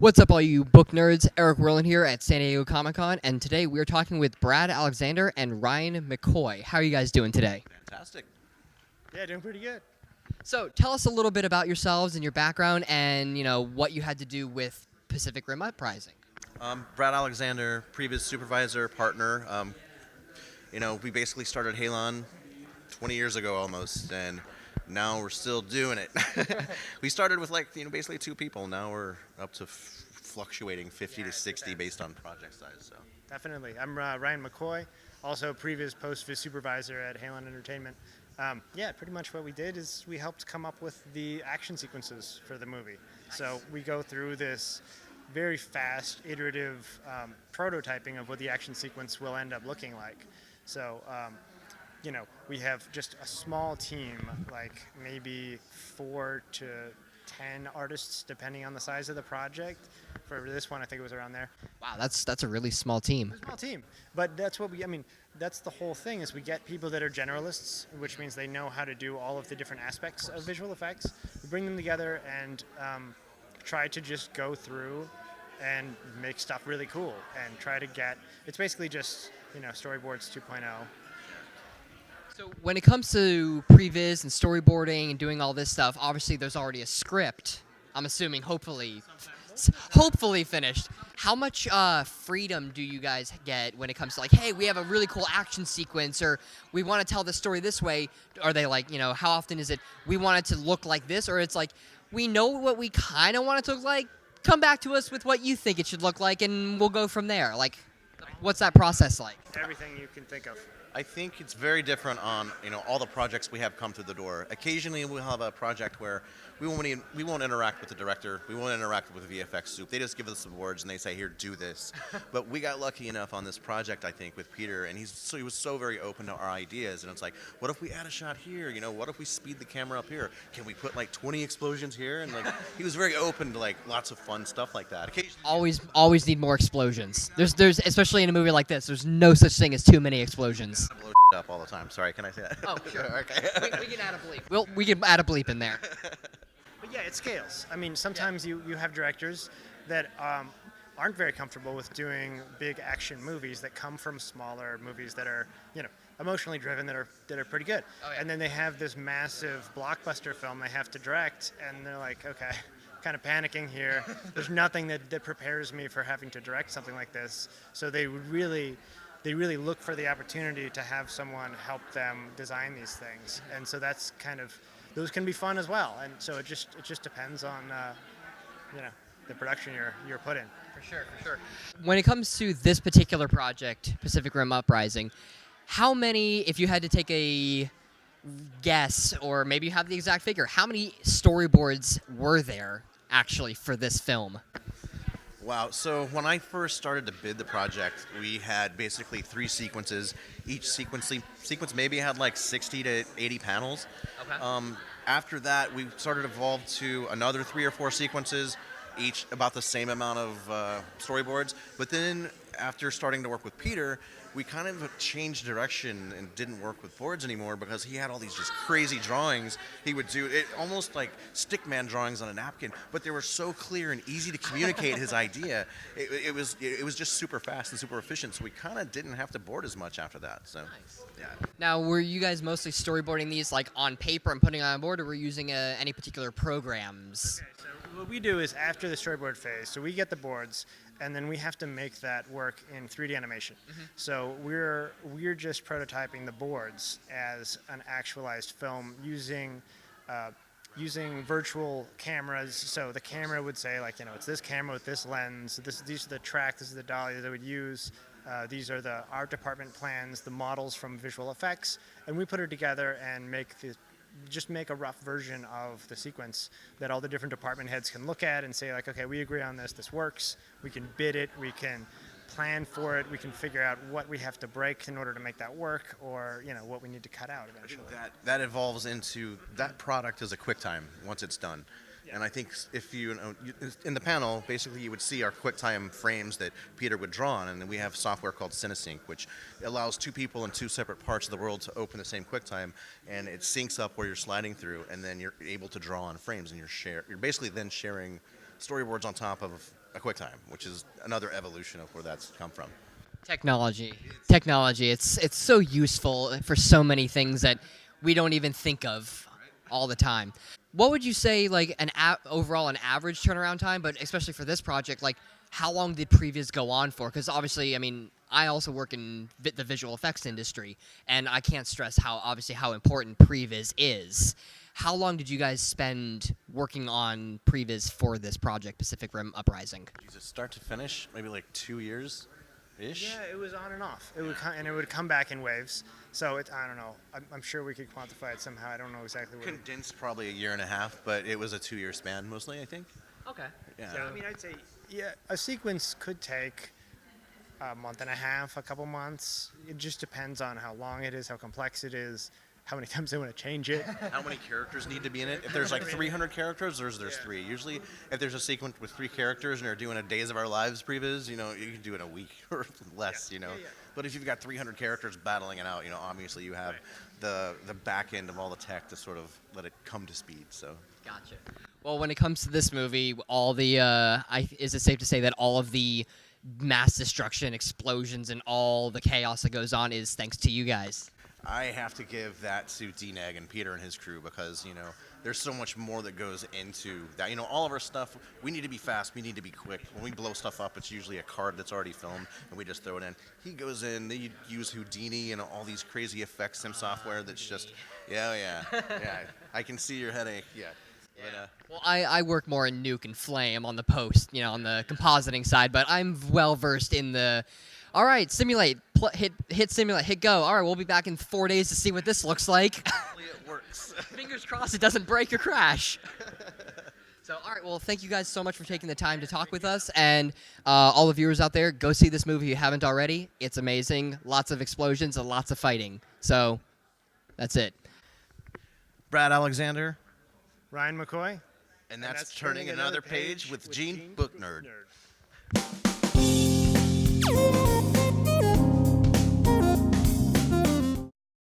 What's up, all you book nerds? Erik Werlin here at San Diego Comic-Con, and today we're talking with Brad Alexander and Ryan McCoy. How are you guys doing today? Fantastic. Yeah, doing pretty good. So, tell us a little bit about yourselves and your background, and what you had to do with Pacific Rim Uprising. Brad Alexander, Previs supervisor, partner. We basically started HALON 20 years ago almost, and now we're still doing it. We started with basically two people. Now we're up to fluctuating 50 to 60 based on project size. So Definitely. I'm Ryan McCoy, also previous post-vis supervisor at HALON Entertainment. Pretty much what we did is we helped come up with the action sequences for the movie. So we go through this very fast, iterative prototyping of what the action sequence will end up looking like. So, we have just a small team, like maybe 4 to 10 artists, depending on the size of the project. For this one, I think it was around there. Wow, that's a really small team. Small team, but that's what that's the whole thing, is we get people that are generalists, which means they know how to do all of the different aspects of visual effects. We bring them together and try to just go through and make stuff really cool and try to get, it's basically just, storyboards 2.0. So, when it comes to previs and storyboarding and doing all this stuff, obviously there's already a script. I'm assuming, hopefully finished. How much freedom do you guys get when it comes to hey, we have a really cool action sequence, or we want to tell the story this way? Are they how often is it we want it to look like this, or it's we know what we kind of want it to look like, come back to us with what you think it should look like, and we'll go from there? What's that process like? Everything you can think of. I think it's very different on all the projects we have come through the door. Occasionally we'll have a project where we won't interact with the director, we won't interact with the VFX soup. They just give us the words and they say, here, do this. But we got lucky enough on this project, I think, with Peter, and he was so very open to our ideas. And it's what if we add a shot here? What if we speed the camera up here? Can we put 20 explosions here? And he was very open to lots of fun stuff like that. Occasionally, Always need more explosions. There's especially in a movie like this, there's no such thing as too many explosions. Blow up all the time. Sorry, can I say that? Oh, sure. Okay. we can add a bleep. We can add a bleep in there. But yeah, it scales. Sometimes you have directors that aren't very comfortable with doing big action movies that come from smaller movies that are, emotionally driven, that are pretty good. Oh, yeah. And then they have this massive blockbuster film they have to direct, and they're like, okay, kind of panicking here. There's nothing that prepares me for having to direct something like this. So they really look for the opportunity to have someone help them design these things. And so that's those can be fun as well. And so it just depends on, the production you're put in. For sure. When it comes to this particular project, Pacific Rim Uprising, how many, if you had to take a guess, or maybe you have the exact figure, how many storyboards were there actually for this film? Wow, so when I first started to bid the project, we had basically 3 sequences. Each sequence maybe had 60 to 80 panels. Okay. After that, we started evolved to another 3 or 4 sequences, each about the same amount of storyboards. But then after starting to work with Peter, we kind of changed direction and didn't work with boards anymore, because he had all these just crazy drawings. He would do it almost like stickman drawings on a napkin, but they were so clear and easy to communicate his idea. It was just super fast and super efficient, so we kind of didn't have to board as much after that. So, Nice. Yeah. Now, were you guys mostly storyboarding these on paper and putting on a board, or were you using any particular programs? Okay, so what we do is after the storyboard phase, so we get the boards, and then we have to make that work in 3D animation. Mm-hmm. So we're just prototyping the boards as an actualized film using virtual cameras. So the camera would say it's this camera with this lens. These are the track. This is the dolly that I would use. These are the art department plans, the models from visual effects, and we put it together and make a rough version of the sequence that all the different department heads can look at and say okay, we agree on this works. We can bid it, we can plan for it, we can figure out what we have to break in order to make that work, or what we need to cut out eventually. That evolves into that product as a QuickTime once it's done. Yeah. And I think if in the panel, basically you would see our QuickTime frames that Peter would draw on, and then we have software called CineSync, which allows 2 people in 2 separate parts of the world to open the same QuickTime, and it syncs up where you're sliding through, and then you're able to draw on frames, and you're basically then sharing storyboards on top of a QuickTime, which is another evolution of where that's come from. Technology. It's so useful for so many things that we don't even think of all the time. What would you say, like, overall an average turnaround time, but especially for this project, like, how long did Previs go on for? Because obviously, I mean, I also work in the visual effects industry, and I can't stress how important Previs is. How long did you guys spend working on Previs for this project, Pacific Rim Uprising? Jesus, start to finish, maybe like 2 years ish. Yeah, it was on and off. It would come back in waves. So I don't know. I'm sure we could quantify it somehow. I don't know exactly what. Condensed probably a year and a half, but it was a 2-year span mostly, I think. Okay. Yeah. So, I mean, I'd say, yeah, a sequence could take a month and a half, a couple months. It just depends on how long it is, how complex it is, how many times they want to change it. How many characters need to be in it? If there's like 300 characters, there's 3. Usually, if there's a sequence with 3 characters and they're doing a Days of Our Lives previs, you know, you can do it in a week or less, you know. Yeah. But if you've got 300 characters battling it out, you know, obviously you have the back end of all the tech to sort of let it come to speed. So. Gotcha. Well, when it comes to this movie, all the is it safe to say that all of the mass destruction, explosions, and all the chaos that goes on is thanks to you guys? I have to give that to D-Neg and Peter and his crew because, you know, there's so much more that goes into that. You know, all of our stuff, we need to be fast, we need to be quick. When we blow stuff up, it's usually a card that's already filmed, and we just throw it in. He goes in, they use Houdini and all these crazy effects and software that's just, yeah, I can see your headache, yeah. But, Well, I work more in Nuke and Flame on the post, you know, on the compositing side, but I'm well versed in the. All right, simulate, hit simulate, hit go. All right, we'll be back in 4 days to see what this looks like. hopefully it works. Fingers crossed it doesn't break or crash. So, all right, well, thank you guys so much for taking the time to talk with us. And all the viewers out there, go see this movie if you haven't already. It's amazing. Lots of explosions and lots of fighting. So, that's it. Brad Alexander. Ryan McCoy. And that's Turning Another Page with Jean BookNerd. Nerd.